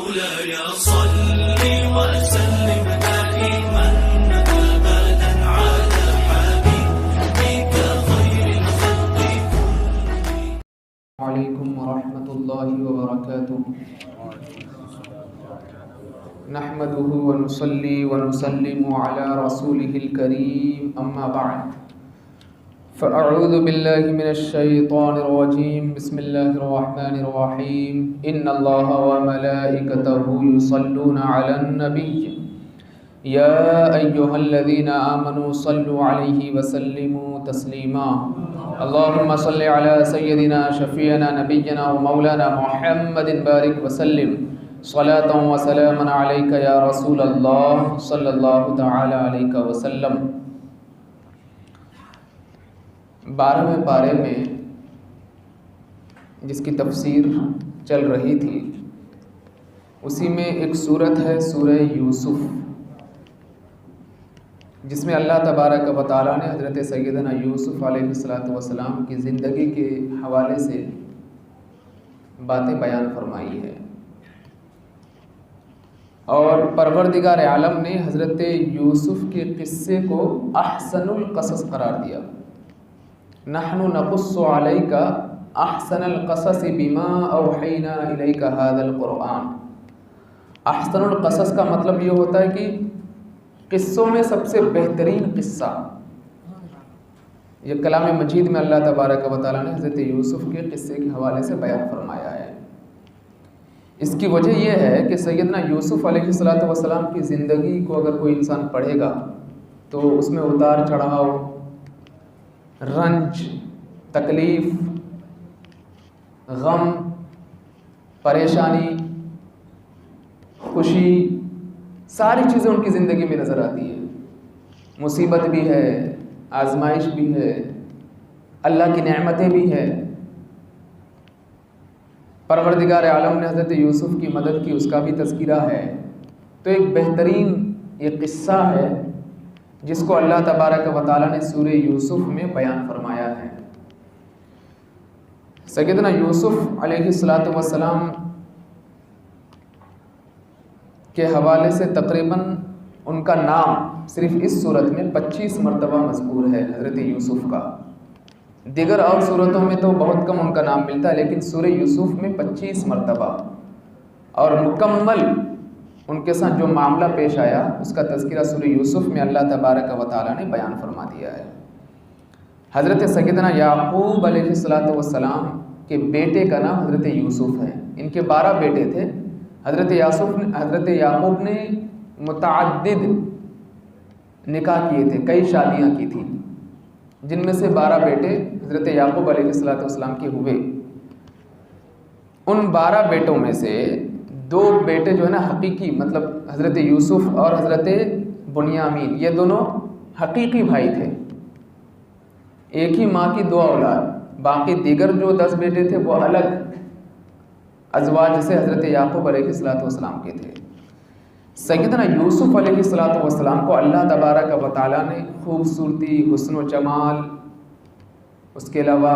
مولاي صل وسلم دائما أبدا على حبيبك خير الخلق كلهم. عليكم ورحمة الله وبركاته. نحمده ونصلي ونسلم على رسوله الكريم أما بعد فأعوذ بالله من الشيطان الرجيم. بسم الله الرحمن الرحيم. إن الله وملائكته يصلون على النبي يا أيها الذين آمنوا صلوا عليه وسلموا تسليما. اللهم صل على سيدنا شفيعنا نبينا ومولانا محمد بارك وسلم صلاة وسلاما عليك يا رسول الله صلی اللہ تعالی علیہ وسلم. 12ویں پارے میں جس کی تفسیر چل رہی تھی اسی میں ایک سورت ہے سورہ یوسف، جس میں اللہ تبارک و تعالیٰ نے حضرت سیدنا یوسف علیہ السلام کی زندگی کے حوالے سے باتیں بیان فرمائی ہے، اور پروردگار عالم نے حضرت یوسف کے قصے کو احسن القصص قرار دیا. نحن نقص علیک احسن القصص بما اوحینا الیک هذا القرآن. احسن القصص کا مطلب یہ ہوتا ہے کہ قصوں میں سب سے بہترین قصہ. یہ کلام مجید میں اللہ تبارک و تعالیٰ نے حضرت یوسف کے قصے کے حوالے سے بیان فرمایا ہے. اس کی وجہ یہ ہے کہ سیدنا یوسف علیہ السلام کی زندگی کو اگر کوئی انسان پڑھے گا تو اس میں اتار چڑھاؤ، رنج، تکلیف، غم، پریشانی، خوشی، ساری چیزیں ان کی زندگی میں نظر آتی ہیں. مصیبت بھی ہے، آزمائش بھی ہے، اللہ کی نعمتیں بھی ہیں. پروردگار عالم نے حضرت یوسف کی مدد کی، اس کا بھی تذکرہ ہے. تو ایک بہترین یہ قصہ ہے جس کو اللہ تبارک و تعالیٰ نے سورہ یوسف میں بیان فرمایا ہے. سیدنا یوسف علیہ السلام کے حوالے سے تقریباً ان کا نام صرف اس صورت میں 25 مرتبہ مذکور ہے حضرت یوسف کا. دیگر اور صورتوں میں تو بہت کم ان کا نام ملتا ہے، لیکن سورہ یوسف میں 25 مرتبہ، اور مکمل ان کے ساتھ جو معاملہ پیش آیا اس کا تذکرہ سورہ یوسف میں اللہ تبارک و تعالیٰ نے بیان فرما دیا ہے. حضرت سیدنا یعقوب علیہ السلام کے بیٹے کا نام حضرت یوسف ہے. ان کے 12 بیٹے تھے. حضرت یعقوب نے متعدد نکاح کیے تھے، کئی شادیاں کی تھیں، جن میں سے 12 بیٹے حضرت یعقوب علیہ السلام کے ہوئے. ان 12 بیٹوں میں سے 2 بیٹے جو ہے نا حقیقی، مطلب حضرت یوسف اور حضرت بنیامین، یہ دونوں حقیقی بھائی تھے، ایک ہی ماں کی 2 اولاد. باقی دیگر جو 10 بیٹے تھے وہ الگ ازواج سے حضرت یعقوب علیہ السلام کے تھے. سیدنا یوسف علیہ السلام کو اللہ تبارک و تعالیٰ نے خوبصورتی، حسن و جمال، اس کے علاوہ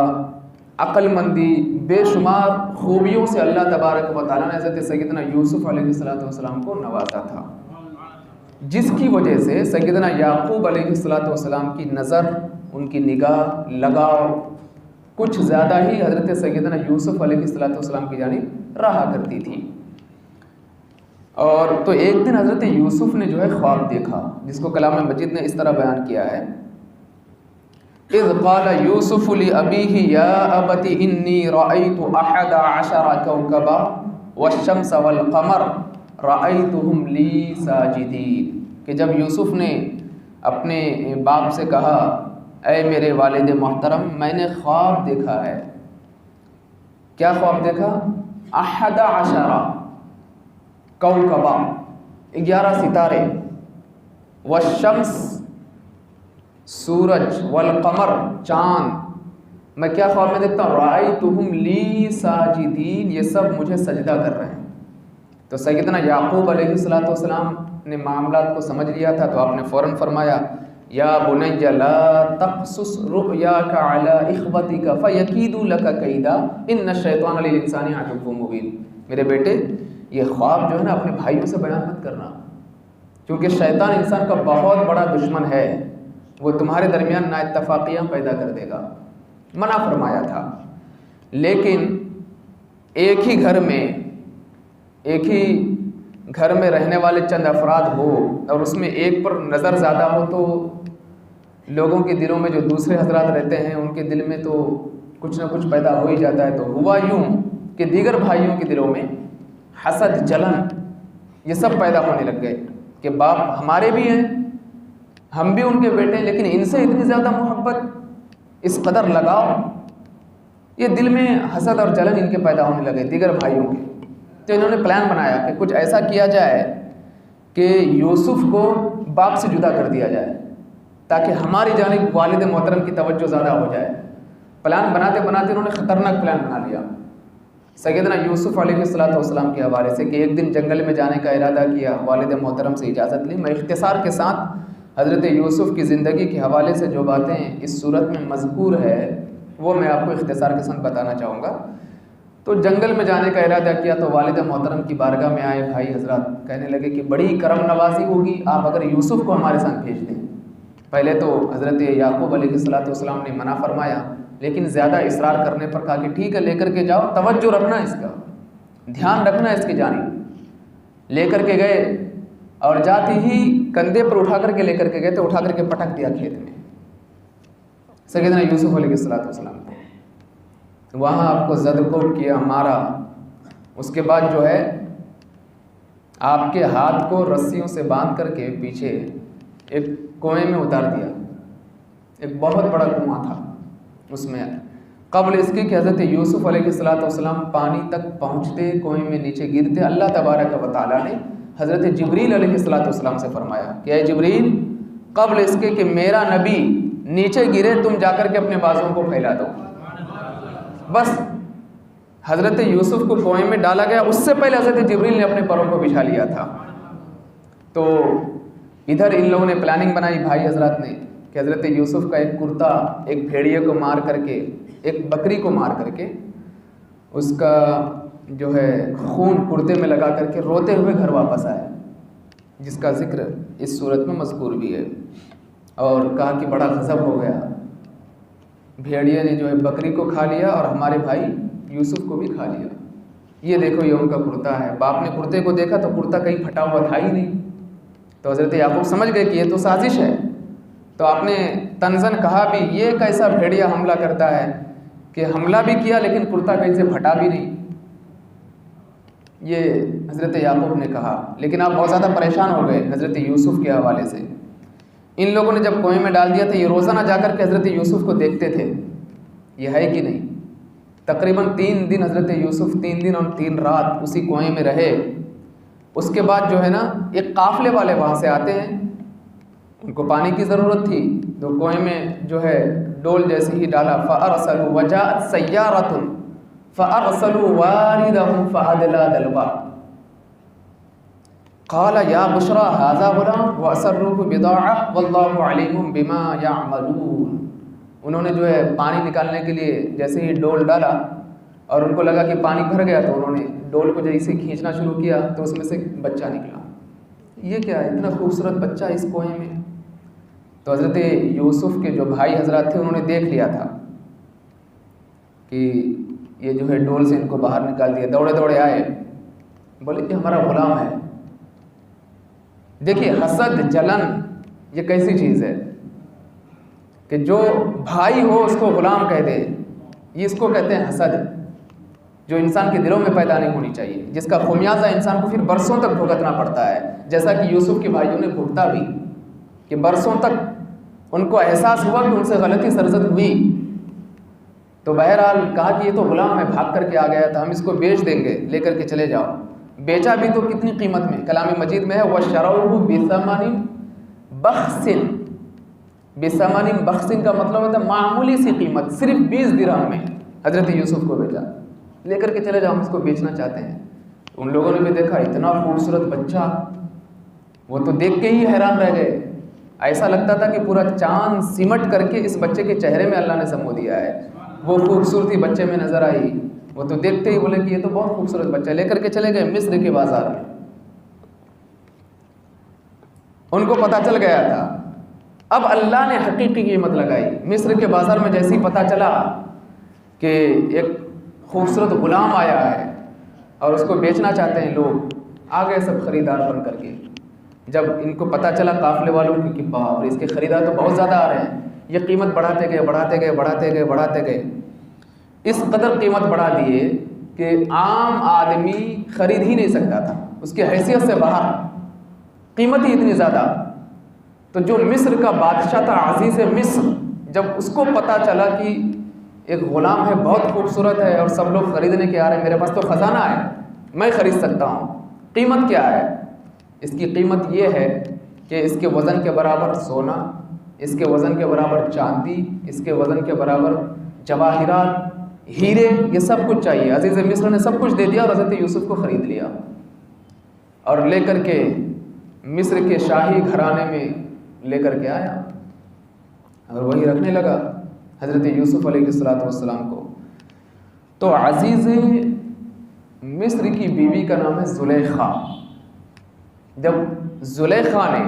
عقل مندی، بے شمار خوبیوں سے اللہ تبارک و تعالیٰ نے حضرت سیدنا یوسف علیہ السلام کو نوازا تھا، جس کی وجہ سے سیدنا یعقوب علیہ السلام کی نظر، ان کی نگاہ، لگاؤ کچھ زیادہ ہی حضرت سیدنا یوسف علیہ السلام کی جانب رہا کرتی تھی. اور تو ایک دن حضرت یوسف نے جو ہے خواب دیکھا، جس کو کلام مجید نے اس طرح بیان کیا ہے: اذ قال یوسف لأبیہ یا ابت انی رأیت 11 کوکبا والشمس والقمر رأیتہم لی ساجدین. کہ جب یوسف نے اپنے باپ سے کہا اے میرے والد محترم، میں نے خواب دیکھا ہے. کیا خواب دیکھا؟ 11 کوکبا، 11 ستارے، والشمس سورج، والقمر چاند. میں کیا خواب میں دیکھتا ہوں؟ رأیتہم لی ساجدین، یہ سب مجھے سجدہ کر رہے ہیں. تو سیدنا یعقوب علیہ السلام نے معاملات کو سمجھ لیا تھا، تو آپ نے فوراً فرمایا یا بنی لا تقصص رؤیاک علی اخوتک فیکیدوا لک کیدا ان الشیطان للانسان عدو مبین. میرے بیٹے یہ خواب جو ہے نا اپنے بھائیوں سے بیان مت کرنا، کیونکہ شیطان انسان کا بہت بڑا دشمن ہے، وہ تمہارے درمیان نا اتفاقیاں پیدا کر دے گا، منع فرمایا تھا۔ لیکن ایک ہی گھر میں رہنے والے چند افراد ہو اور اس میں ایک پر نظر زیادہ ہو تو لوگوں کے دلوں میں جو دوسرے حضرات رہتے ہیں ان کے دل میں تو کچھ نہ کچھ پیدا ہو ہی جاتا ہے۔ تو ہوا یوں کہ دیگر بھائیوں کے دلوں میں حسد، جلن، یہ سب پیدا ہونے لگ گئے کہ باپ ہمارے بھی ہیں، ہم بھی ان کے بیٹے ہیں، لیکن ان سے اتنی زیادہ محبت، اس قدر لگاؤ، یہ دل میں حسد اور جلن ان کے پیدا ہونے لگے دیگر بھائیوں کے۔ تو انہوں نے پلان بنایا کہ کچھ ایسا کیا جائے کہ یوسف کو باپ سے جدا کر دیا جائے تاکہ ہماری جانب والد محترم کی توجہ زیادہ ہو جائے۔ پلان بناتے بناتے انہوں نے خطرناک پلان بنا لیا سیدنا یوسف علیہ السلام کے حوالے سے کہ ایک دن جنگل میں جانے کا ارادہ کیا، والد محترم سے اجازت لی۔ میں اختصار کے ساتھ حضرت یوسف کی زندگی کے حوالے سے جو باتیں اس صورت میں مذکور ہے وہ میں آپ کو اختصار کے ساتھ بتانا چاہوں گا۔ تو جنگل میں جانے کا ارادہ کیا تو والد محترم کی بارگاہ میں آئے بھائی حضرات، کہنے لگے کہ بڑی کرم نوازی ہوگی آپ اگر یوسف کو ہمارے ساتھ بھیج دیں۔ پہلے تو حضرت یعقوب علیہ السلام نے منع فرمایا، لیکن زیادہ اصرار کرنے پر کہا کہ ٹھیک ہے لے کر کے جاؤ، توجہ رکھنا اس کا، دھیان رکھنا اس کی جانب۔ لے کر کے گئے اور جاتے ہی کندھے پر اٹھا کر کے لے کر کے گئے تو اٹھا کر کے پٹک دیا کھیت میں سیدنا یوسف علیہ السلام کو۔ وہاں آپ کو زد کوب کیا، مارا، اس کے بعد جو ہے آپ کے ہاتھ کو رسیوں سے باندھ کر کے پیچھے ایک کنویں میں اتار دیا۔ ایک بہت بڑا کنواں تھا، اس میں قبل اس کے کہ حضرت یوسف علیہ السلام پانی تک پہنچتے، کنویں میں نیچے گرتے، اللہ تبارک و تعالیٰ نے حضرت جبریل علیہ السلام سے فرمایا کہ اے جبریل، قبل اس کے کہ میرا نبی نیچے گرے تم جا کر کے اپنے بازوں کو پھیلا دو۔ بس حضرت یوسف کو کنویں میں ڈالا گیا، اس سے پہلے حضرت جبریل نے اپنے پروں کو بچھا لیا تھا۔ تو ادھر ان لوگوں نے پلاننگ بنائی بھائی حضرات نے کہ حضرت یوسف کا ایک کرتا ایک بھیڑیے کو مار کر کے، ایک بکری کو مار کر کے، اس کا جو ہے خون کرتے میں لگا کر کے روتے ہوئے گھر واپس آئے، جس کا ذکر اس صورت میں مذکور بھی ہے۔ اور کہا کہ بڑا غضب ہو گیا، بھیڑیے نے جو ہے بکری کو کھا لیا اور ہمارے بھائی یوسف کو بھی کھا لیا۔ یہ دیکھو یہ ان کا کرتا ہے۔ باپ نے کرتے کو دیکھا تو کرتا کہیں پھٹا ہوا تھا ہی نہیں، تو حضرت یعقوب سمجھ گئے کہ یہ تو سازش ہے۔ تو آپ نے تنزن کہا بھی یہ کیسا بھیڑیا حملہ کرتا ہے کہ حملہ بھی کیا لیکن کرتا کہیں سے پھٹا بھی نہیں، یہ حضرت یعقوب نے کہا۔ لیکن آپ بہت زیادہ پریشان ہو گئے حضرت یوسف کے حوالے سے۔ ان لوگوں نے جب کنویں میں ڈال دیا تھا، یہ روزانہ جا کر کے حضرت یوسف کو دیکھتے تھے یہ ہے کہ نہیں۔ تقریباً 3 دن حضرت یوسف 3 دن اور 3 رات اسی کنویں میں رہے۔ اس کے بعد جو ہے نا ایک قافلے والے وہاں سے آتے ہیں، ان کو پانی کی ضرورت تھی تو کنویں میں جو ہے ڈول جیسے ہی ڈالا، فَأَرْسَلُوا وَجَاءَتْ سَيَّارَةٌ فَأَرْسَلُوا وَارِدَهُمْ فَأَدْلَىٰ دَلْوَىٰ قَالَ يَا بُشْرَىٰ هَٰذَا غُلَامٌ وَأَسَرُّوهُ بِضَاعَةً وَاللَّهُ عَلِيمٌ بِمَا يَعْمَلُونَ۔ انہوں نے جو ہے پانی نکالنے کے لیے جیسے ہی ڈول ڈالا اور ان کو لگا کہ پانی بھر گیا تو انہوں نے ڈول کو جیسے کھینچنا شروع کیا تو اس میں سے بچہ نکلا۔ یہ کیا ہے، اتنا خوبصورت بچہ اس کنویں میں؟ تو حضرت یوسف کے جو بھائی حضرات تھے انہوں نے دیکھ لیا تھا کہ یہ جو ہے ڈول سے ان کو باہر نکال دیا، دوڑے دوڑے آئے، بولے کہ ہمارا غلام ہے۔ دیکھیے حسد، جلن یہ کیسی چیز ہے کہ جو بھائی ہو اس کو غلام کہہ دے، یہ اس کو کہتے ہیں حسد، جو انسان کے دلوں میں پیدا نہیں ہونی چاہیے، جس کا خمیازہ انسان کو پھر برسوں تک بھگتنا پڑتا ہے، جیسا کہ یوسف کے بھائیوں نے بھگتا بھی کہ برسوں تک ان کو احساس ہوا کہ ان سے غلطی سرزد ہوئی۔ تو بہرحال کہا کہ یہ تو غلام ہے، بھاگ کر کے آ گیا تھا، ہم اس کو بیچ دیں گے، لے کر کے چلے جاؤ۔ بیچا بھی تو کتنی قیمت میں، کلام مجید میں ہے وَشَرَوْهُ بِثَمَنٍ بَخْسٍ۔ بِثَمَنٍ بَخْسٍ کا مطلب ہوتا ہے معمولی سی قیمت، صرف 20 درہم میں حضرت یوسف کو بیچا، لے کر کے چلے جاؤ، ہم اس کو بیچنا چاہتے ہیں۔ ان لوگوں نے بھی دیکھا اتنا خوبصورت بچہ، وہ تو دیکھ کے ہی حیران رہ گئے، ایسا لگتا تھا کہ پورا چاند سمٹ کر کے اس بچے کے چہرے میں اللہ نے سمو دیا ہے۔ وہ خوبصورتی بچے میں نظر آئی، وہ تو دیکھتے ہی بولے کہ یہ تو بہت خوبصورت بچہ ہے، لے کر کے چلے گئے مصر کے بازار میں. ان کو پتہ چل گیا تھا. اب اللہ نے حقیقی قیمت لگائی. مصر کے بازار میں جیسے ہی پتہ چلا کہ ایک خوبصورت غلام آیا ہے اور اس کو بیچنا چاہتے ہیں لوگ، آ گئے سب خریدار بن کر کے. جب ان کو پتہ چلا قافلے والوں کی کہ باپ رے اس کے خریدار تو بہت زیادہ آ رہے ہیں، یہ قیمت بڑھاتے گئے. اس قدر قیمت بڑھا دیے کہ عام آدمی خرید ہی نہیں سکتا تھا، اس کی حیثیت سے باہر قیمت ہی اتنی زیادہ. تو جو مصر کا بادشاہ تھا عزیز مصر، جب اس کو پتہ چلا کہ ایک غلام ہے بہت خوبصورت ہے اور سب لوگ خریدنے کے آ رہے ہیں، میرے پاس تو خزانہ ہے، میں خرید سکتا ہوں، قیمت کیا ہے؟ اس کی قیمت یہ ہے کہ اس کے وزن کے برابر سونا، اس کے وزن کے برابر چاندی، اس کے وزن کے برابر جواہرات، ہیرے، یہ سب کچھ چاہیے. عزیز مصر نے سب کچھ دے دیا اور حضرت یوسف کو خرید لیا اور لے کر کے مصر کے شاہی گھرانے میں لے کر کے آیا اور وہی رکھنے لگا حضرت یوسف علیہ السلام کو. تو عزیز مصر کی بیوی کا نام ہے زلیخا. جب زلیخا نے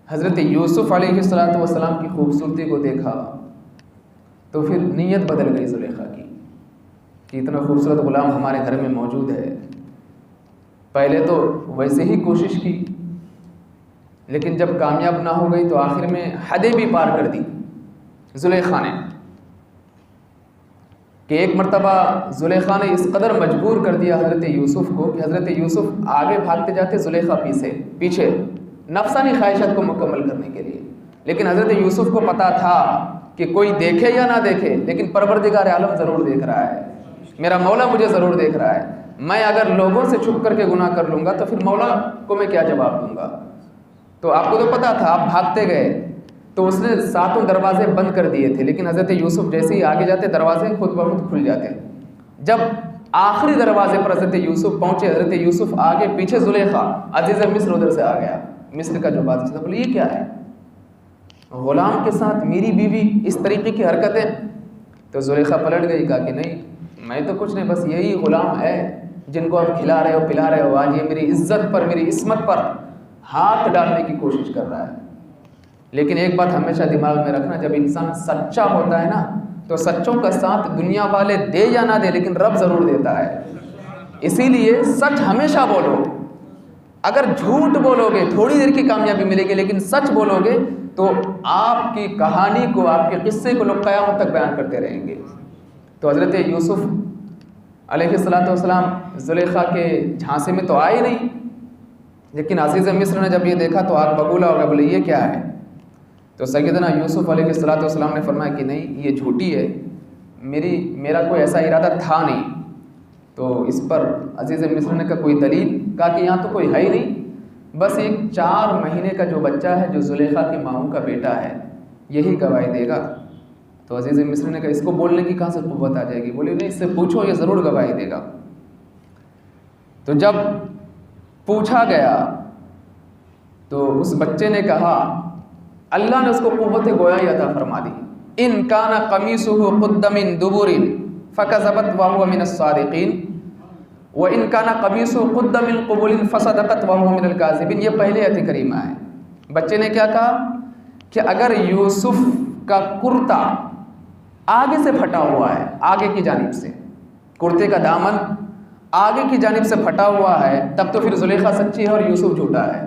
حضرت یوسف علیہ السلام کی خوبصورتی کو دیکھا تو پھر نیت بدل گئی زلیخا کی کہ اتنا خوبصورت غلام ہمارے گھر میں موجود ہے. پہلے تو ویسے ہی کوشش کی، لیکن جب کامیاب نہ ہو گئی تو آخر میں حدیں بھی پار کر دی زلیخا نے کہ ایک مرتبہ زلیخا نے اس قدر مجبور کر دیا حضرت یوسف کو کہ حضرت یوسف آگے بھاگتے جاتے، زلیخا پیچھے نفسانی خواہشات کو مکمل کرنے کے لیے. لیکن حضرت یوسف کو پتا تھا کہ کوئی دیکھے یا نہ دیکھے لیکن پروردگار عالم ضرور دیکھ رہا ہے، میرا مولا مجھے ضرور دیکھ رہا ہے. میں اگر لوگوں سے چھپ کر کے گناہ کر لوں گا تو پھر مولا کو میں کیا جواب دوں گا. تو آپ کو تو پتا تھا، آپ بھاگتے گئے تو اس نے 7 دروازے بند کر دیے تھے، لیکن حضرت یوسف جیسے ہی آگے جاتے دروازے خود بخود کھل جاتے. جب آخری دروازے پر حضرت یوسف پہنچے، حضرت یوسف آگے پیچھے زلیخا، عزیز مصر ادھر سے آ گیا. مصر کا جو بادشاہ تھا بولے یہ کیا ہے، غلام کے ساتھ میری بیوی اس طریقے کی حرکتیں. تو زلیخا پلٹ گئی، کہا کہ نہیں میں تو کچھ نہیں، بس یہی غلام ہے جن کو آپ کھلا رہے ہو پلا رہے ہو، آج یہ میری عزت پر میری عصمت پر ہاتھ ڈالنے کی کوشش کر رہا ہے. لیکن ایک بات ہمیشہ دماغ میں رکھنا، جب انسان سچا ہوتا ہے نا تو سچوں کا ساتھ دنیا والے دے یا نہ دے لیکن رب ضرور دیتا ہے. اسی لیے سچ ہمیشہ بولو. اگر جھوٹ بولو گے تھوڑی دیر کی کامیابی ملے گی، لیکن سچ بولو گے تو آپ کی کہانی کو، آپ کے قصے کو لوگ قیامت تک بیان کرتے رہیں گے. تو حضرت یوسف علیہ السلام زلیخا کے جھانسے میں تو آئے نہیں، لیکن عزیز مصر نے جب یہ دیکھا تو آگ ببولا ہو گیا، بولے یہ کیا ہے. تو سیدنا یوسف علیہ السلام نے فرمایا کہ نہیں یہ جھوٹی ہے، میرا کوئی ایسا ارادہ تھا نہیں. تو اس پر عزیز مصر نے کہا کوئی دلیل؟ کہا کہ یہاں تو کوئی ہے ہی نہیں، بس ایک 4 مہینے کا جو بچہ ہے جو زلیخا کی ماموں کا بیٹا ہے یہی گواہی دے گا. تو عزیز مصر نے کہا اس کو بولنے کی کہاں سے قوت آ جائے گی؟ بولے نہیں اس سے پوچھو، یہ ضرور گواہی دے گا. تو جب پوچھا گیا تو اس بچے نے کہا، اللہ نے اس کو قوت گویائی عطا فرما دی. ان کان قمیصہ قد من دبر فکذبت وهو من الصادقین وان کان قمیصہ قد من قبل فصدقت وهو من الکاذبین. یہ پہلے آیت کریمہ ہے. بچے نے کیا کہا کہ اگر یوسف کا کرتا آگے سے پھٹا ہوا ہے، آگے کی جانب سے کرتے کا دامن آگے کی جانب سے پھٹا ہوا ہے، تب تو پھر زلیخا سچی ہے اور یوسف جھوٹا ہے.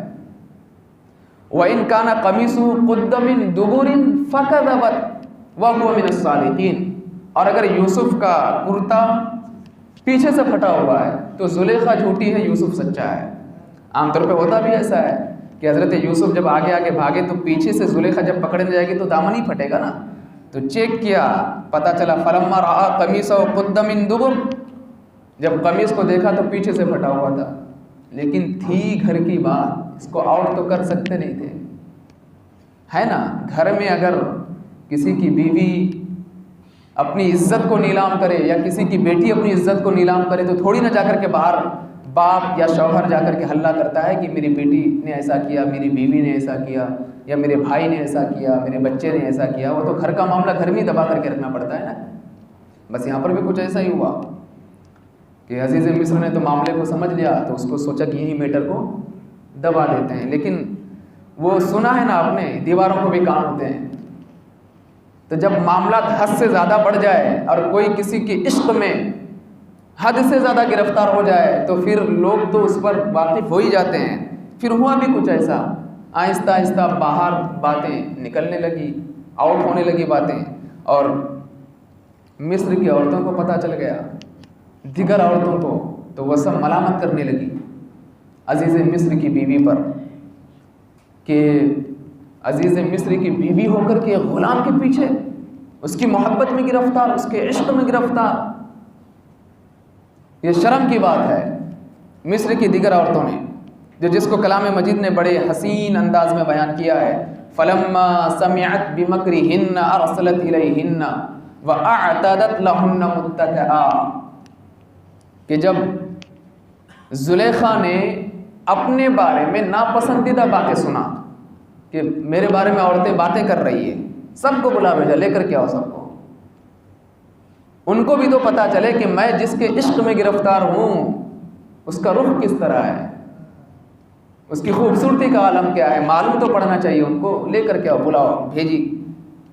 وَإِن كَانَ قَمِيصُهُ قُدَّ مِن دُبُرٍ فَكَذَبَتْ وَهُوَ مِنَ الصَّادِقِينَ. اور اگر یوسف کا کرتا پیچھے سے پھٹا ہوا ہے تو زلیخا جھوٹی ہے، یوسف سچا ہے. عام طور پہ ہوتا بھی ایسا ہے کہ حضرت یوسف جب آگے آگے بھاگے تو پیچھے سے زلیخا جب پکڑنے جائے گی تو دامن ہی پھٹے گا نا. تو چیک کیا، پتہ چلا فَلَمَّا رَأَىٰ قَمِيصَهُ قُدَّ مِن دُبُرٍ. جب قمیص کو دیکھا تو پیچھے سے پھٹا ہوا تھا، لیکن تھی گھر کی بات، اس کو آؤٹ تو کر سکتے نہیں تھے، ہے نا. گھر میں اگر کسی کی بیوی اپنی عزت کو نیلام کرے یا کسی کی بیٹی اپنی عزت کو نیلام کرے تو تھوڑی نہ جا کر کے باہر باپ یا شوہر جا کر کے حلہ کرتا ہے کہ میری بیٹی نے ایسا کیا، میری بیوی نے ایسا کیا، یا میرے بھائی نے ایسا کیا، میرے بچے نے ایسا کیا. وہ تو گھر کا معاملہ گھر میں دبا کر کے رکھنا پڑتا ہے نا. بس یہاں پر بھی کچھ ایسا ہی ہوا کہ عزیز مصر نے تو معاملے کو سمجھ لیا، تو اس کو سوچا کہ یہی میٹر کو دبا دیتے ہیں، لیکن وہ سنا ہے نا آپ نے، دیواروں کو بھی کان ہوتے ہیں، تو جب معاملات حد سے زیادہ بڑھ جائے اور کوئی کسی کے عشق میں حد سے زیادہ گرفتار ہو جائے تو پھر لوگ تو اس پر واقف ہو ہی جاتے ہیں۔ پھر ہوا بھی کچھ ایسا، آہستہ آہستہ باہر باتیں نکلنے لگی، آؤٹ ہونے لگی باتیں، اور مصر کی عورتوں کو پتہ چل گیا، دیگر عورتوں کو، تو وہ سب ملامت کرنے لگی عزیز مصر کی بیوی پر کہ عزیز مصر کی بیوی ہو کر کے غلام کے پیچھے، اس کی محبت میں گرفتار، اس کے عشق میں گرفتار، یہ شرم کی بات ہے۔ مصر کی دیگر عورتوں نے، جو جس کو کلام مجید نے بڑے حسین انداز میں بیان کیا ہے، فلما سمعت بمکرہن ارسلت الیہن واعتدت لہن متکئا، کہ جب زلیخا نے اپنے بارے میں ناپسندیدہ باتیں سنا کہ میرے بارے میں عورتیں باتیں کر رہی ہیں، سب کو بلا بھیجا، لے کر کے آؤ سب کو، ان کو بھی تو پتہ چلے کہ میں جس کے عشق میں گرفتار ہوں اس کا رخ کس طرح ہے، اس کی خوبصورتی کا عالم کیا ہے، معلوم تو پڑنا چاہیے ان کو، لے کر کے آؤ، بلاؤ، بھیجی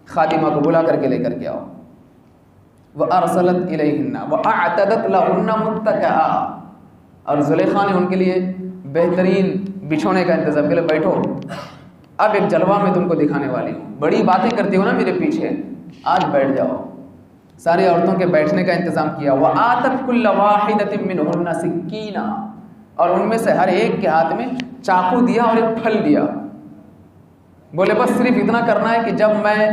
خادمہ کو بلا کر کے لے کر کے آؤ۔ وَأَرْسَلَتْ إِلَيْهِنَّ وَأَعْتَدَتْ لَهُنَّ مُتَّكَئًا، اور زلیخا نے ان کے لیے بہترین بچھونے کا انتظام کیا، بیٹھو اب ایک جلوہ میں تم کو دکھانے والی ہوں، بڑی باتیں کرتی ہو نا میرے پیچھے، آج بیٹھ جاؤ۔ ساری عورتوں کے بیٹھنے کا انتظام کیا۔ وَآتَتْ كُلَّ وَاحِدَةٍ مِّنْهُنَّ سِكِّينًا، اور ان میں سے ہر ایک کے ہاتھ میں چاقو دیا اور ایک پھل دیا، بولے بس صرف اتنا کرنا ہے کہ جب میں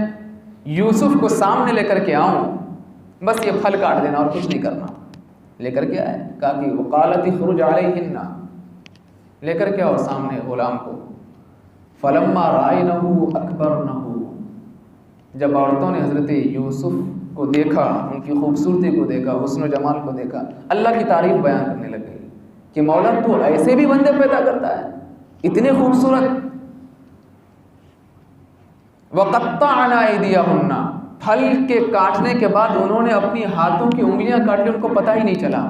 یوسف کو سامنے لے کر کے آؤں بس یہ پھل کاٹ دینا اور کچھ نہیں کرنا۔ لے کر کے آئے، کہا کہ وقالت اخرج علیہن، لے کر کے آؤ سامنے غلام کو۔ فلما رأینہ اکبرنہ، جب عورتوں نے حضرت یوسف کو دیکھا، ان کی خوبصورتی کو دیکھا، حسن و جمال کو دیکھا، اللہ کی تعریف بیان کرنے لگ گئی کہ مولا تو ایسے بھی بندے پیدا کرتا ہے، اتنے خوبصورت۔ وَقَطَّعْنَ أَيْدِيَهُنَّ، پھل کے کاٹنے کے بعد انہوں نے اپنی ہاتھوں کی انگلیاں کاٹ لی، ان کو پتہ ہی نہیں چلا،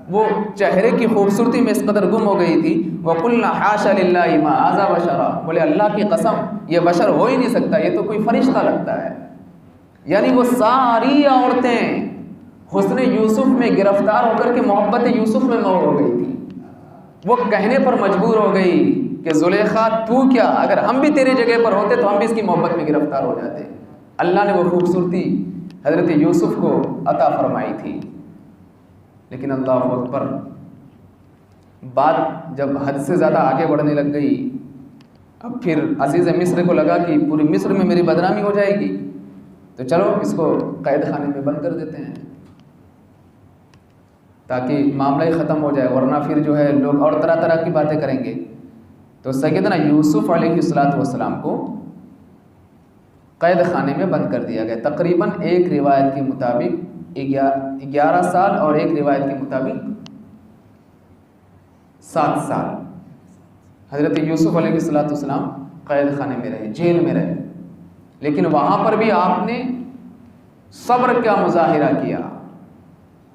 وہ چہرے کی خوبصورتی میں اس قدر گم ہو گئی تھی۔ وَقُلْنَا حَاشَ لِلَّهِ مَا هَٰذَا بَشَرًا، بولے اللہ کی قسم یہ بشر ہو ہی نہیں سکتا، یہ تو کوئی فرشتہ لگتا ہے۔ یعنی وہ ساری عورتیں حسن یوسف میں گرفتار ہو کر کے محبت یوسف میں مور ہو گئی تھی، وہ کہنے پر مجبور ہو گئی کہ زلیخا تو کیا، اگر ہم بھی تیرے جگہ پر ہوتے تو ہم بھی اس کی محبت میں گرفتار ہو جاتے۔ اللہ نے وہ خوبصورتی حضرت یوسف کو عطا فرمائی تھی، لیکن اللہ اکبر، بات جب حد سے زیادہ آگے بڑھنے لگ گئی، اب پھر عزیز مصر کو لگا کہ پوری مصر میں میری بدنامی ہو جائے گی، تو چلو اس کو قید خانے میں بند کر دیتے ہیں تاکہ معاملہ ہی ختم ہو جائے، ورنہ پھر جو ہے لوگ اور طرح طرح کی باتیں کریں گے۔ تو سیدنا یوسف علیہ السلام کو قید خانے میں بند کر دیا گیا، تقریباً ایک روایت کے مطابق 11 سال اور ایک روایت کے مطابق 7 سال حضرت یوسف علیہ السلام قید خانے میں رہے، جیل میں رہے، لیکن وہاں پر بھی آپ نے صبر کا مظاہرہ کیا،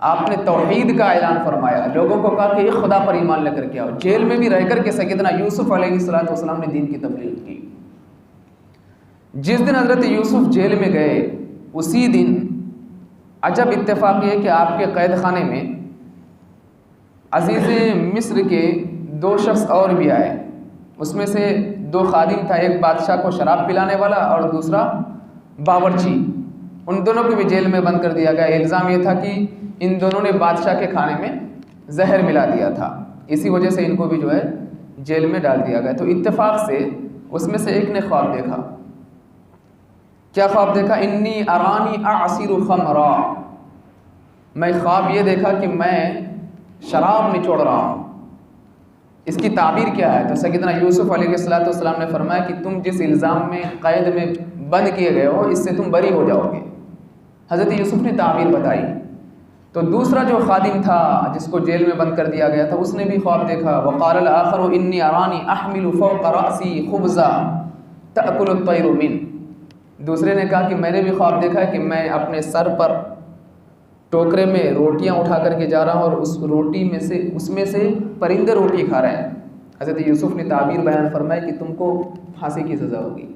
آپ نے توحید کا اعلان فرمایا، لوگوں کو کہا کہ یہ خدا پر ایمان لے کر کے آؤ۔ جیل میں بھی رہ کر کے سیدنا یوسف علیہ السلام نے دین کی تبلیغ کی۔ جس دن حضرت یوسف جیل میں گئے اسی دن عجب اتفاق یہ کہ آپ کے قید خانے میں عزیز مصر کے 2 شخص اور بھی آئے، اس میں سے 2 خادم تھا، ایک بادشاہ کو شراب پلانے والا اور دوسرا باورچی، ان دونوں کو بھی جیل میں بند کر دیا گیا۔ الزام یہ تھا کہ ان دونوں نے بادشاہ کے کھانے میں زہر ملا دیا تھا، اسی وجہ سے ان کو بھی جو ہے جیل میں ڈال دیا گیا۔ تو اتفاق سے اس میں سے ایک نے خواب دیکھا۔ کیا خواب دیکھا؟ انی ارانی اعصر خمرا، میں خواب یہ دیکھا کہ میں شراب نچوڑ رہا ہوں۔ اس کی تعبیر کیا ہے؟ تو سیدنا یوسف علیہ السلام نے فرمایا کہ تم جس الزام میں قید میں بند کیے گئے ہو اس سے تم بری ہو جاؤ گے۔ حضرت یوسف نے تعبیر بتائی۔ تو دوسرا جو خادم تھا جس کو جیل میں بند کر دیا گیا تھا اس نے بھی خواب دیکھا۔ وقال الاخر انی ارانی احمل فوق رأسی خبزا تأکل الطیر من، دوسرے نے کہا کہ میں نے بھی خواب دیکھا ہے کہ میں اپنے سر پر ٹوکرے میں روٹیاں اٹھا کر کے جا رہا ہوں اور اس میں سے پرندے روٹی کھا رہے ہیں. حضرت یوسف نے تعبیر بیان فرمائی کہ تم کو پھانسی کی سزا ہوگی.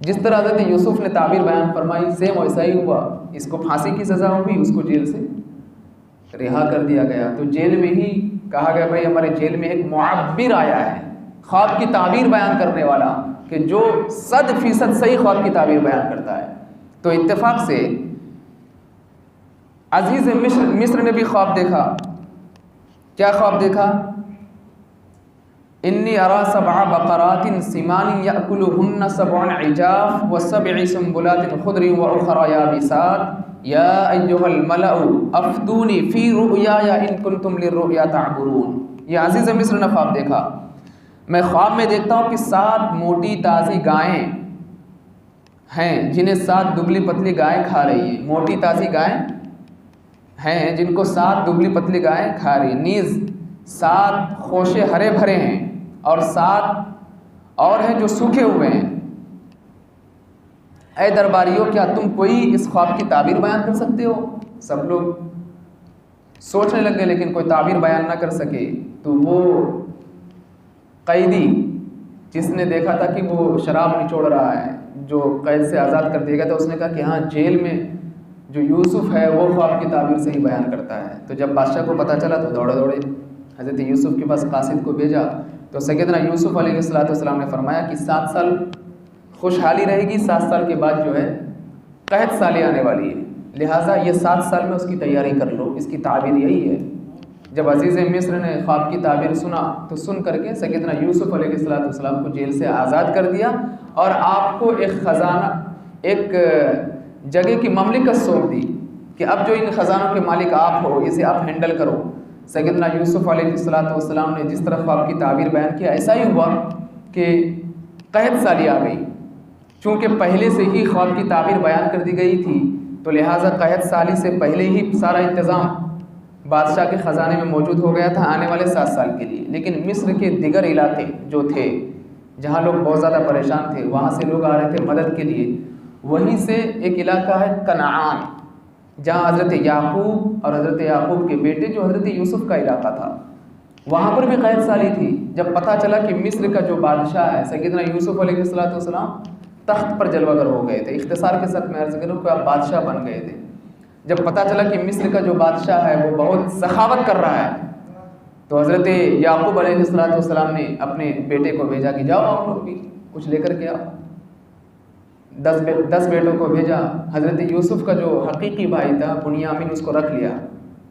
جس طرح حضرت یوسف نے تعبیر بیان فرمائی سیم ویسا ہی ہوا. اس کو پھانسی کی سزا ہوگی, اس کو جیل سے رہا کر دیا گیا. تو جیل میں ہی کہا گیا بھائی ہمارے جیل میں ایک معبر آیا ہے, خواب کی تعبیر بیان کرنے والا, کہ جو 100% صحیح خواب کی تعبیر بیان کرتا ہے. تو اتفاق سے عزیز مصر نے بھی خواب دیکھا. کیا خواب دیکھا؟ انی ارا 7 بقرات سمان یأکلہن 7 عجاف و7 سنبلات خضر واخر یابسات یا ایھا الملأ افتونی فی رؤیایا ان کنتم للرؤیا تعبرون. یہ عزیز مصر نے خواب دیکھا. میں خواب میں دیکھتا ہوں کہ 7 موٹی تازی گائیں ہیں جنہیں 7 دبلی پتلی گائیں کھا رہی ہیں. موٹی تازی گائیں ہیں جن کو 7 دبلی پتلی گائیں کھا رہی ہیں. نیز 7 خوشے ہرے بھرے ہیں اور 7 اور ہیں جو سوکھے ہوئے ہیں. اے درباریوں کیا تم کوئی اس خواب کی تعبیر بیان کر سکتے ہو؟ سب لوگ سوچنے لگ گئے لیکن کوئی تعبیر بیان نہ کر سکے. تو وہ قیدی جس نے دیکھا تھا کہ وہ شراب نچوڑ رہا ہے, جو قید سے آزاد کر دیا گیا تھا, اس نے کہا کہ ہاں جیل میں جو یوسف ہے وہ خواب کی تعبیر سے ہی بیان کرتا ہے. تو جب بادشاہ کو پتہ چلا تو دوڑے حضرت یوسف کے پاس قاصد کو بھیجا. تو سیدنا یوسف علیہ السلام نے فرمایا کہ 7 سال خوشحالی رہے گی, 7 سال کے بعد جو ہے قحط سالی آنے والی ہے, لہٰذا یہ 7 سال میں اس کی تیاری کر لو. اس کی تعبیر یہی ہے. جب عزیز مصر نے خواب کی تعبیر سنا تو سن کر کے سیدنا یوسف علیہ السلام کو جیل سے آزاد کر دیا اور آپ کو ایک خزانہ, ایک جگہ کی مملکت سونپ دی کہ اب جو ان خزانوں کے مالک آپ ہو, اسے آپ ہینڈل کرو. سیدنا یوسف علیہ السلام نے جس طرح خواب کی تعبیر بیان کیا ایسا ہی ہوا کہ قحط سالی آ گئی. چونکہ پہلے سے ہی خواب کی تعبیر بیان کر دی گئی تھی تو لہٰذا قحط سالی سے پہلے ہی سارا انتظام بادشاہ کے خزانے میں موجود ہو گیا تھا آنے والے 7 سال کے لیے. لیکن مصر کے دیگر علاقے جو تھے جہاں لوگ بہت زیادہ پریشان تھے, وہاں سے لوگ آ رہے تھے مدد کے لیے. وہیں سے ایک علاقہ ہے کنعان, جہاں حضرت یعقوب اور حضرت یعقوب کے بیٹے جو حضرت یوسف کا علاقہ تھا, وہاں پر بھی قحط سالی تھی. جب پتہ چلا کہ مصر کا جو بادشاہ ہے سیدنا یوسف علیہ السلام تخت پر جلوہ گر ہو گئے تھے, اختصار کے ساتھ میں عرض کروں کہ آپ بادشاہ بن گئے تھے. جب پتہ چلا کہ مصر کا جو بادشاہ ہے وہ بہت سخاوت کر رہا ہے تو حضرت یعقوب علیہ السلام نے اپنے بیٹے کو بھیجا کہ جاؤ آپ لوگ بھی کچھ لے کر کے آؤ. 10 بیٹوں کو بھیجا. حضرت یوسف کا جو حقیقی بھائی تھا بنیامین, اس کو رکھ لیا.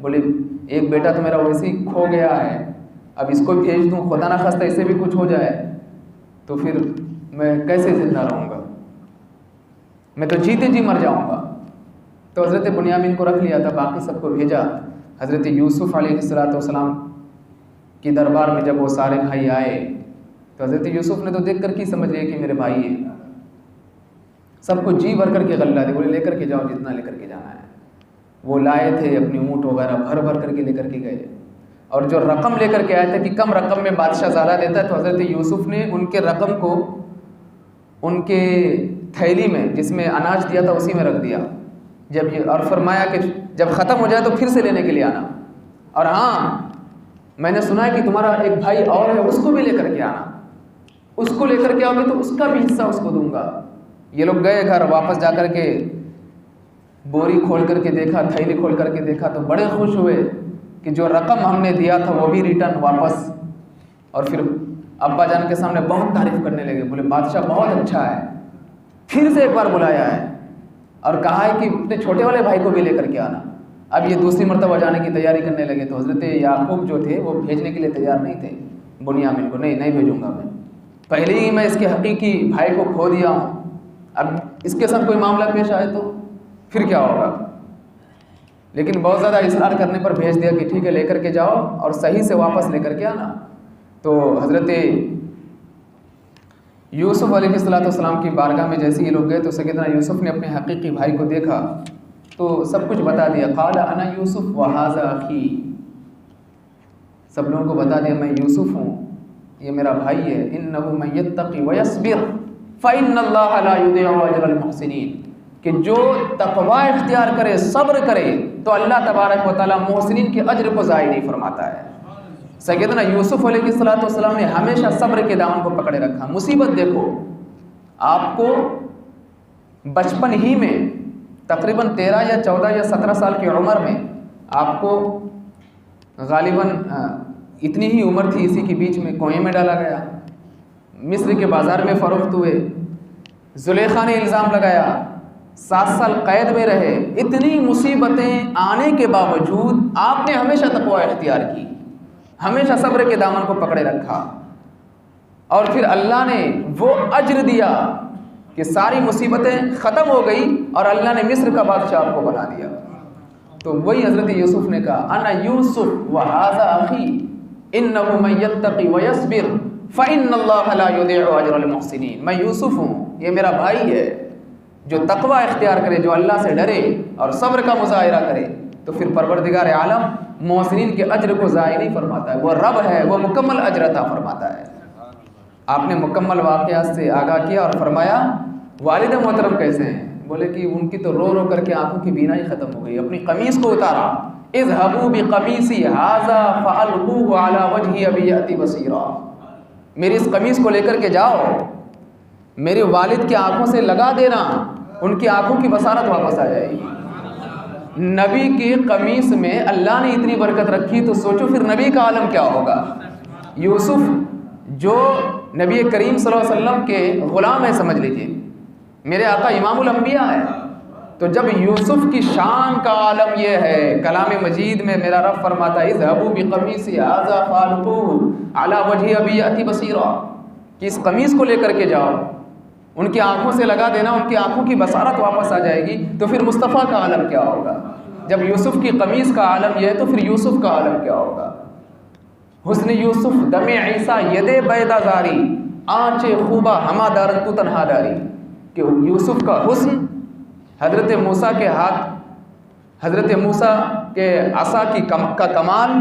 بولے ایک بیٹا تو میرا ویسے ہی کھو گیا ہے, اب اس کو بھیج دوں, خدا نہ خواستہ اسے بھی کچھ ہو جائے تو پھر میں کیسے زندہ رہوں گا, میں تو جیتے جی مر جاؤں گا. تو حضرت بنیامین کو رکھ لیا تھا, باقی سب کو بھیجا. حضرت یوسف علیہ السلام کی دربار میں جب وہ سارے بھائی آئے تو حضرت یوسف نے تو دیکھ کر کی سمجھ لیا کہ میرے بھائی ہیں. سب کو جی بھر کر کے غلہ دے, بولے لے کر کے جاؤ جتنا لے کر کے جانا ہے. وہ لائے تھے اپنی اونٹ وغیرہ بھر بھر کر کے لے کر کے گئے, اور جو رقم لے کر کے آئے تھے کہ کم رقم میں بادشاہ زیادہ دیتا ہے, تو حضرت یوسف نے ان کے رقم کو ان کے تھیلی میں جس میں اناج دیا تھا اسی میں رکھ دیا. جب یہ اور فرمایا کہ جب ختم ہو جائے تو پھر سے لینے کے لیے آنا, اور ہاں میں نے سنا ہے کہ تمہارا ایک بھائی اور ہے, اس کو بھی لے کر کے آنا. اس کو لے کر کے آؤ گے تو اس کا بھی حصہ اس کو دوں گا. یہ لوگ گئے گھر, واپس جا کر کے بوری کھول کر کے دیکھا, تھیلی کھول کر کے دیکھا تو بڑے خوش ہوئے کہ جو رقم ہم نے دیا تھا وہ بھی ریٹرن واپس. اور پھر ابا جان کے سامنے بہت تعریف کرنے لگے, بولے بادشاہ بہت اچھا ہے. پھر سے ایک بار بلایا ہے اور کہا ہے کہ اپنے چھوٹے والے بھائی کو بھی لے کر کے آنا. اب یہ دوسری مرتبہ جانے کی تیاری کرنے لگے تو حضرت یعقوب جو تھے وہ بھیجنے کے لیے تیار نہیں تھے بنیامین کو. نہیں بھیجوں گا, میں پہلے ہی میں اس کے حقیقی بھائی کو کھو دیا ہوں, اب اس کے ساتھ کوئی معاملہ پیش آئے تو پھر کیا ہوگا. لیکن بہت زیادہ اصرار کرنے پر بھیج دیا کہ ٹھیک ہے لے کر کے جاؤ اور صحیح سے واپس لے کر کے آنا. تو حضرت یوسف علیہ السلام کی بارگاہ میں جیسے یہ لوگ گئے تو سیدنا یوسف نے اپنے حقیقی بھائی کو دیکھا تو سب کچھ بتا دیا. قال انا یوسف وہذا اخی, سب لوگوں کو بتا دیا میں یوسف ہوں, یہ میرا بھائی ہے. انه من یتقی ویصبر فان اللہ لا یضیع اجر المحسنین, کہ جو تقوی اختیار کرے، صبر کرے، تو اللہ تبارک و تعالیٰ محسنین کے اجر کو ضائع نہیں فرماتا ہے۔ سیدنا یوسف علیہ السلام نے ہمیشہ صبر کے دامن کو پکڑے رکھا۔ مصیبت دیکھو، آپ کو بچپن ہی میں تقریباً 13 یا 14 یا 17 سال کی عمر میں آپ کو غالباً اتنی ہی عمر تھی، اسی کے بیچ میں کنویں میں ڈالا گیا، مصر کے بازار میں فروخت ہوئے، زلیخا نے الزام لگایا، 7 سال قید میں رہے۔ اتنی مصیبتیں آنے کے باوجود آپ نے ہمیشہ تقوی اختیار کی، ہمیشہ صبر کے دامن کو پکڑے رکھا، اور پھر اللہ نے وہ اجر دیا کہ ساری مصیبتیں ختم ہو گئی اور اللہ نے مصر کا بادشاہ آپ کو بنا دیا۔ تو وہی حضرت یوسف نے کہا انا یوسف وہذا اخی انہ من یتقی ویصبر فإن اللہ لا یضیع اجر المحسنین۔ میں یوسف ہوں، یہ میرا بھائی ہے، جو تقوی اختیار کرے، جو اللہ سے ڈرے اور صبر کا مظاہرہ کرے، تو پھر پروردگار عالم محسنین کے اجر کو ضائع نہیں فرماتا ہے۔ وہ رب ہے، وہ مکمل اجر عطا فرماتا ہے۔ آپ نے مکمل واقعات سے آگاہ کیا اور فرمایا والد محترم کیسے ہیں؟ بولے کہ ان کی تو رو رو کر کے آنکھوں کی بینائی ختم ہو گئی، اپنی قمیص کو اتارا، اذهبوا بقمیصی ھذا فألقوه علی وجہ ابی یأتی بصیرا، میری اس قمیص کو لے کر کے جاؤ، میرے والد کی آنکھوں سے لگا دینا، ان کی آنکھوں کی بصارت واپس آ جائے گی۔ نبی کی قمیص میں اللہ نے اتنی برکت رکھی تو سوچو پھر نبی کا عالم کیا ہوگا۔ یوسف جو نبی کریم صلی اللہ علیہ وسلم کے غلام ہے، سمجھ لیجئے میرے آقا امام الانبیاء ہے، تو جب یوسف کی شان کا عالم یہ ہے، کلام مجید میں میرا رب فرماتا ہے اذهبوا بقمیصی ھذا فألقوه علی وجہ ابی یأتی بصیرا، کہ اس قمیص کو لے کر کے جاؤ، ان کی آنکھوں سے لگا دینا، ان کی آنکھوں کی بصارت واپس آ جائے گی۔ تو پھر مصطفیٰ کا عالم کیا ہوگا؟ جب یوسف کی قمیص کا عالم یہ ہے تو پھر یوسف کا عالم کیا ہوگا؟ حسن یوسف دم عیسیٰ ید بیدہ زاری، آنچ خوبہ ہما دارن تو تنہا داری، کہ یوسف کا حسن، حضرت موسیٰ کے ہاتھ، حضرت موسیٰ کے عصا کا کمال،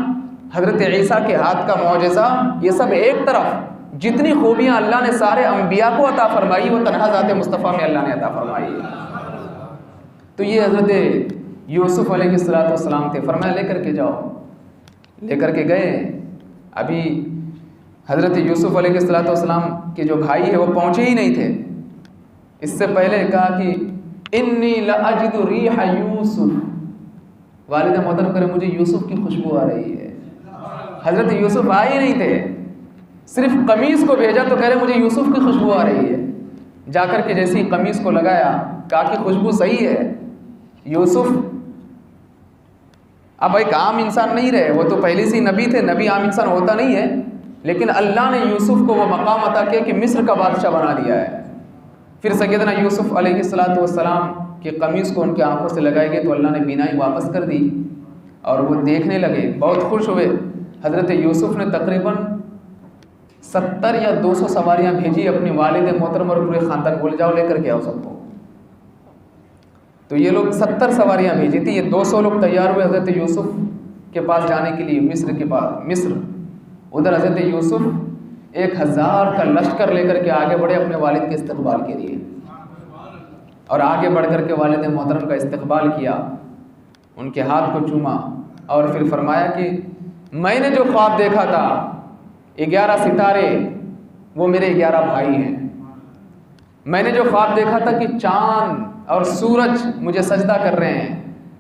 حضرت عیسیٰ کے ہاتھ کا معجزہ، یہ سب ایک طرف، جتنی خوبیاں اللہ نے سارے انبیاء کو عطا فرمائی وہ تنہا ذات مصطفیٰ میں اللہ نے عطا فرمائی۔ تو یہ حضرت یوسف علیہ السلام تھے، فرمایا لے کر کے جاؤ، لے کر کے گئے۔ ابھی حضرت یوسف علیہ السلام کے جو بھائی ہیں وہ پہنچے ہی نہیں تھے، اس سے پہلے کہا کہ انی لاجد ریح یوسف، والد محترم کرے مجھے یوسف کی خوشبو آ رہی ہے۔ حضرت یوسف آئے ہی نہیں تھے، صرف قمیص کو بھیجا تو کہہ رہے مجھے یوسف کی خوشبو آ رہی ہے۔ جا کر کے جیسی قمیص کو لگایا، کہا کہ خوشبو صحیح ہے۔ یوسف اب ایک عام انسان نہیں رہے، وہ تو پہلے سے نبی تھے، نبی عام انسان ہوتا نہیں ہے، لیکن اللہ نے یوسف کو وہ مقام عطا کیا کہ مصر کا بادشاہ بنا دیا ہے۔ پھر سیدنا یوسف علیہ السلام کی قمیص کو ان کی آنکھوں سے لگائی گئی تو اللہ نے بینائی واپس کر دی اور وہ دیکھنے لگے، بہت خوش ہوئے۔ حضرت یوسف نے تقریباً 70 یا 200 سواریاں بھیجی اپنے والد محترم اور پورے خاندان، بول جاؤ لے کر کے آؤ سب کو۔ تو یہ لوگ 70 سواریاں بھیجی تھی، یہ 200 لوگ تیار ہوئے حضرت یوسف کے پاس جانے کے لیے، مصر کے پاس، مصر۔ ادھر حضرت یوسف 1000 کا لشکر لے کر کے آگے بڑھے اپنے والد کے استقبال کے لیے، اور آگے بڑھ کر کے والد محترم کا استقبال کیا، ان کے ہاتھ کو چوما، اور پھر فرمایا کہ میں نے جو خواب دیکھا تھا 11 ستارے وہ میرے 11 بھائی ہیں، میں نے جو خواب دیکھا تھا کہ چاند اور سورج مجھے سجدہ کر رہے ہیں،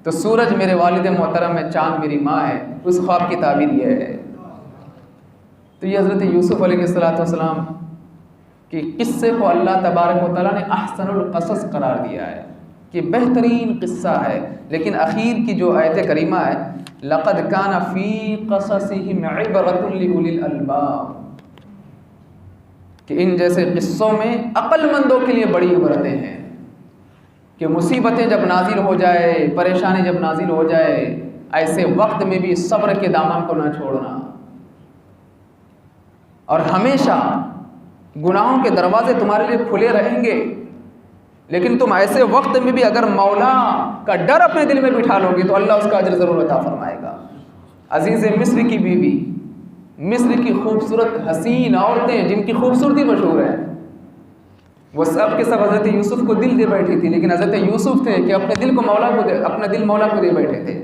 تو سورج میرے والد محترم ہے، چاند میری ماں ہے، اس خواب کی تعبیر یہ ہے۔ تو یہ حضرت یوسف علیہ السلام کے قصے کو اللہ تبارک و تعالیٰ نے احسن القصص قرار دیا ہے کہ بہترین قصہ ہے، لیکن اخیر کی جو آیت کریمہ ہے لَقَدْ كَانَ فِي قَصَصِهِمْ عِبْرَةٌ لِأُولِي الْأَلْبَابِ، کہ ان جیسے قصوں میں عقل مندوں کے لیے بڑی عبرتیں ہیں، کہ مصیبتیں جب نازل ہو جائے، پریشانی جب نازل ہو جائے، ایسے وقت میں بھی صبر کے دامن کو نہ چھوڑنا، اور ہمیشہ گناہوں کے دروازے تمہارے لیے کھلے رہیں گے، لیکن تم ایسے وقت میں بھی اگر مولا کا ڈر اپنے دل میں بٹھا لو گے تو اللہ اس کا اجر ضرور عطا فرمائے گا۔ عزیز مصر کی بیوی، مصر کی خوبصورت حسین عورتیں جن کی خوبصورتی مشہور ہے، وہ سب کے سب حضرت یوسف کو دل دے بیٹھی تھی، لیکن حضرت یوسف تھے کہ اپنے دل کو اپنا دل مولا کو دے بیٹھے تھے.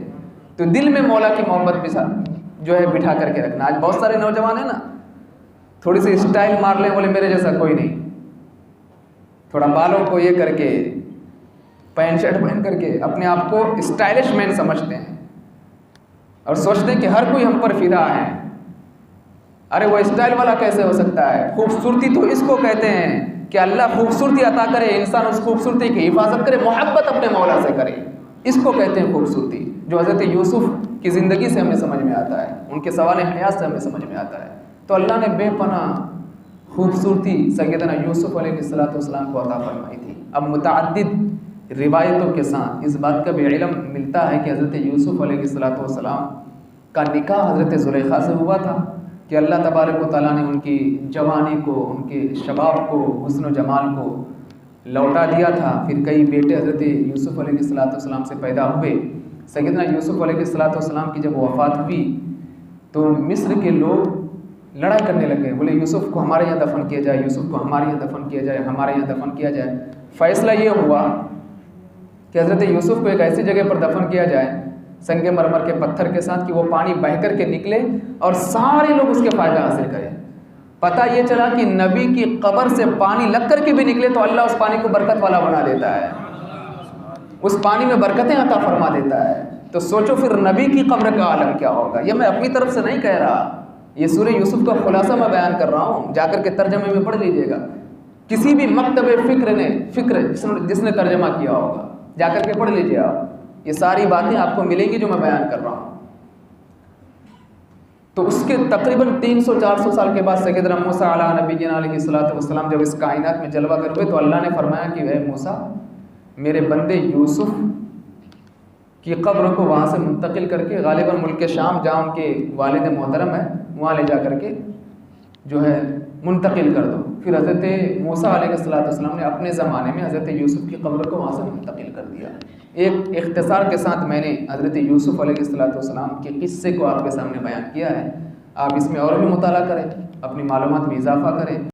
تو دل میں مولا کی محبت جو ہے بٹھا کر کے رکھنا. آج بہت سارے نوجوان ہیں نا، تھوڑی سی اسٹائل مار لیں، بولے میرے جیسا کوئی نہیں، تھوڑا بالوں کو یہ کر کے، پینٹ شرٹ پہن کر کے اپنے آپ کو اسٹائلش مین سمجھتے ہیں اور سوچتے ہیں کہ ہر کوئی ہم پر فدا ہے. ارے وہ اسٹائل والا کیسے ہو سکتا ہے؟ خوبصورتی تو اس کو کہتے ہیں کہ اللہ خوبصورتی عطا کرے، انسان اس خوبصورتی کی حفاظت کرے، محبت اپنے مولا سے کرے، اس کو کہتے ہیں خوبصورتی، جو حضرت یوسف کی زندگی سے ہمیں سمجھ میں آتا ہے، ان کے سوال حیات سے ہمیں سمجھ میں آتا ہے. تو اللہ نے بے پناہ خوبصورتی سیدنا یوسف علیہ السلام کو عطا فرمائی تھی. اب متعدد روایتوں کے ساتھ اس بات کا بھی علم ملتا ہے کہ حضرت یوسف علیہ السلام کا نکاح حضرت زلیخا سے ہوا تھا، کہ اللہ تبارک و تعالیٰ نے ان کی جوانی کو، ان کے شباب کو، حسن و جمال کو لوٹا دیا تھا. پھر کئی بیٹے حضرت یوسف علیہ السلام سے پیدا ہوئے. سیدنا یوسف علیہ السلام کی جب وفات ہوئی تو مصر کے لوگ لڑائی کرنے لگے، بولے یوسف کو ہمارے یہاں دفن کیا جائے، یوسف کو ہمارے یہاں دفن کیا جائے، ہمارے یہاں دفن کیا جائے. فیصلہ یہ ہوا کہ حضرت یوسف کو ایک ایسی جگہ پر دفن کیا جائے سنگ مرمر کے پتھر کے ساتھ کہ وہ پانی بہہ کر کے نکلے اور سارے لوگ اس کے فائدہ حاصل کریں. پتہ یہ چلا کہ نبی کی قبر سے پانی لگ کر کے بھی نکلے تو اللہ اس پانی کو برکت والا بنا دیتا ہے، اس پانی میں برکتیں عطا فرما دیتا ہے. تو سوچو پھر نبی کی قبر کا عالم کیا ہوگا. یہ میں اپنی طرف سے نہیں کہہ رہا، یہ سورہ یوسف کا خلاصہ میں بیان کر رہا ہوں، جا کر کے ترجمے میں پڑھ لیجئے گا. کسی بھی مکتب فکر جس نے ترجمہ کیا ہوگا جا کر کے پڑھ لیجئے آپ، یہ ساری باتیں آپ کو ملیں گی جو میں بیان کر رہا ہوں. تو اس کے تقریباً 300-400 سال کے بعد سیدنا موسیٰ علیہ نبینا علیہ السلام جب اس کائنات میں جلوہ گر ہوئے تو اللہ نے فرمایا کہ اے موسیٰ، میرے بندے یوسف کی قبر کو وہاں سے منتقل کر کے غالباً ملک شام جہاں ان کے والد محترم ہے وہاں لے جا کر کے جو ہے منتقل کر دو. پھر حضرت موسیٰ علیہ السلام نے اپنے زمانے میں حضرت یوسف کی قبر کو وہاں سے منتقل کر دیا. ایک اختصار کے ساتھ میں نے حضرت یوسف علیہ السلام کے قصے کو آپ کے سامنے بیان کیا ہے. آپ اس میں اور بھی مطالعہ کریں، اپنی معلومات میں اضافہ کریں.